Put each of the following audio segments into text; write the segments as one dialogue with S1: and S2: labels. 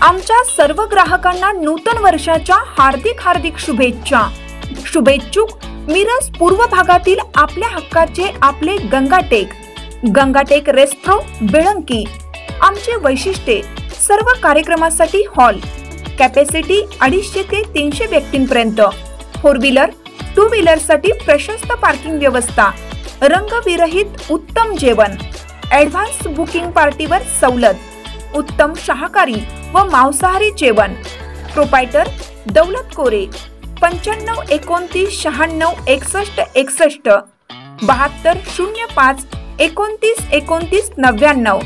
S1: आमच्या सर्व ग्राहकांना नूतन वर्षाच्या हार्दिक शुभेच्छा। शुभेच्छुक मिरज पूर्व भागातील आपल्या हक्काचे आपले गंगाटेक रेस्ट्रो बेळंकी। आमचे वैशिष्ट्ये सर्व कार्यक्रमासाठी हॉल, कॅपॅसिटी 250 ते 300 व्यक्तींपर्यंत, 4 व्हीलर 2 व्हीलरसाठी प्रशस्त पार्किंग व्यवस्था, रंगविरहित उत्तम जेवण, ॲडव्हान्स बुकिंग पार्टीवर सवलत, उत्तम शाकाहारी व मांसाहारी जेवण। प्रोपायटर दौलत कोरे 95 29 96 61 61 72 05 29 29 99।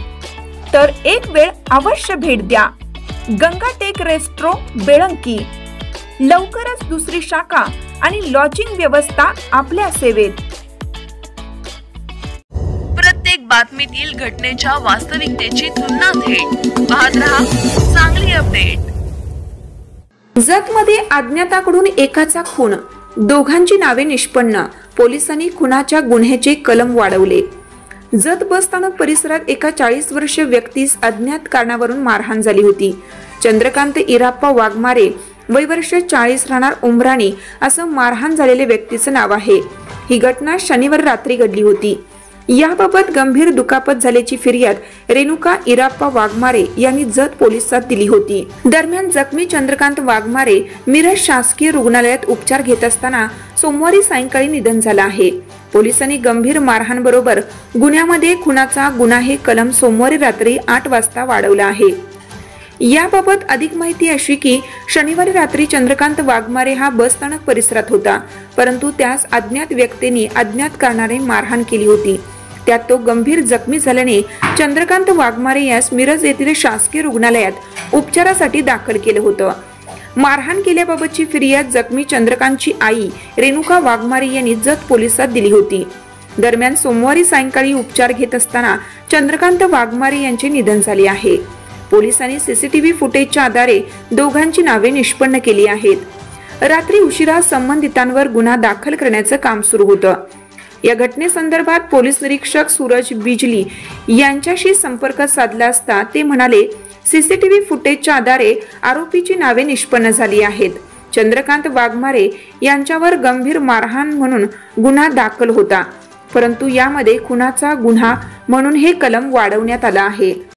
S1: तर एक वेळ अवश्य भेट द्या। गंगाटेक रेस्ट्रो बेळंकी। लवकरच दुसरी शाखा आणि लॉजिंग व्यवस्था आपल्या सेवेत।
S2: प्रत्येक बातमीतील घटनेच्या वास्तविकतेची तुलना थेट पाहत रहा चांगली अपडेट।
S1: जतमध्ये अज्ञाताकडून एकाचा खून, दोघांची नावे निष्पन्न। पोलिसांनी खुनाच्या गुन्ह्याचे कलम वाढवले। जत बस स्थानक परिसरात एका 40 वर्षीय व्यक्तीस अज्ञात कारणावरून मारहाण झाली होती। चंद्रकांत इराप्पा वाघमारे वय वर्ष 40 राहणार उमराणी असं मारहाण झालेल्या व्यक्तीचं नाव आहे। ही घटना शनिवारी रात्री घडली होती। याबाबत गंभीर दुखापत झाल्याची फिर्याद रेणुका इराप्पा वाघमारे यांनी जत पोलिसात दिली होती। दरम्यान जखमी चंद्रकांत वाघमारे मिरज शासकीय रुग्णालयात उपचार घेत असताना सोमवारी सायंकाळी निधन झालं आहे। पोलिसांनी गंभीर मारहाण बरोबर गुन्ह्यामध्ये खुनाचा गुन्हा हे कलम सोमवारी रात्री 8 वाजता वाढवला आहे। याबाबत अधिक माहिती अशी की शनिवारी रात्री चंद्रकांत वाघमारे हा बस स्थानक परिसरात होता, परंतु त्यास अज्ञात व्यक्तींनी अज्ञात कारणाने मारहाण केली होती। त्यात तो गंभीर जखमी झाल्याने चंद्रकांत वाघमारे यास मिरज येथील शासकीय रुग्णालयात उपचारासाठी दाखल केलं होतं। मारहाण केल्याबाबतची फिर्याद जखमी चंद्रकांतची आई रेणुका वाघमारे यांनी जत पोलिसात दिली होती। दरम्यान सोमवारी सायंकाळी उपचार घेत असताना चंद्रकांत वाघमारे यांचे निधन झाले आहे। पोलिसांनी सीसीटीव्ही फुटेजच्या आधारे दोघांची नावे निष्पन्न केली आहेत। रात्री उशिरा संबंधितांवर गुन्हा दाखल करण्याचं काम सुरू होतं। या घटनेसंदर्भात पोलीस निरीक्षक सूरज बिजली यांच्याशी संपर्क साधला असता ते म्हणाले, सीसीटीव्ही फुटेजच्या आधारे आरोपीची नावे निष्पन्न झाली आहेत। चंद्रकांत वाघमारे यांच्यावर गंभीर मारहाण म्हणून गुन्हा दाखल होता, परंतु यामध्ये खुनाचा गुन्हा म्हणून हे कलम वाढवण्यात आला आहे।